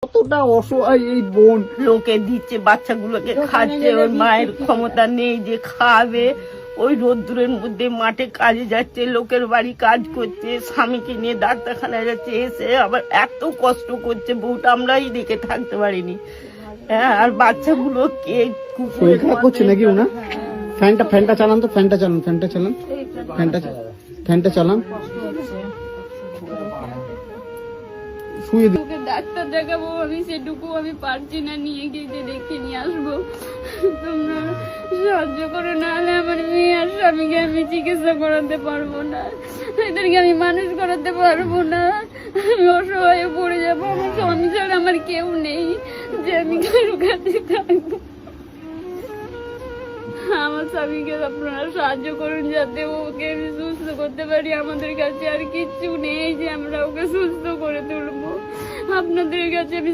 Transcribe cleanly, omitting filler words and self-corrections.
কতটা অসহায় এই বোন। লোকে দিচ্ছে, বাচ্চাগুলোকে খাচ্ছে, ওর মায়ের ক্ষমতা নেই যে খাওয়াবে। ওই রোদ্দুরের মধ্যে মাঠে কাজে যাচ্ছে, লোকের বাড়ি কাজ করছে, স্বামীকে নিয়ে ডাক্তারখানায় যাচ্ছে, এসে আবার এত কষ্ট করছে বউটা, আমরাই দেখে থাকতে পারিনি। হ্যাঁ, আর বাচ্চাগুলো কে শরীর খারাপ করছে নাকি ওনা? ফ্যানটা চালান তো, ফ্যানটা চালান ফ্যানটা চালান, শুয়ে দিন। ডাক্তার দেখাবো আমি, সেটুকু আমি পারছি না, নিয়ে গিয়ে দেখে নিয়ে আসবো। তোমরা সাহায্য করো, নাহলে আমার মেয়ে আর স্বামীকে আমি চিকিৎসা করাতে পারবো না, এদেরকে আমি মানুষ করাতে পারবো না। আমি অসহায় পড়ে যাবো, আমার স্বামী ছাড়া আমার কেউ নেই যে আমি কারো কাছে থাকবো। আমার স্বামীকে আপনারা সাহায্য করুন যাতে ওকে আমি সুস্থ করতে পারি। আমাদের কাছে আর কিচ্ছু নেই যে আমরা ওকে সুস্থ করে তুলবো। আপনাদের কাছে আমি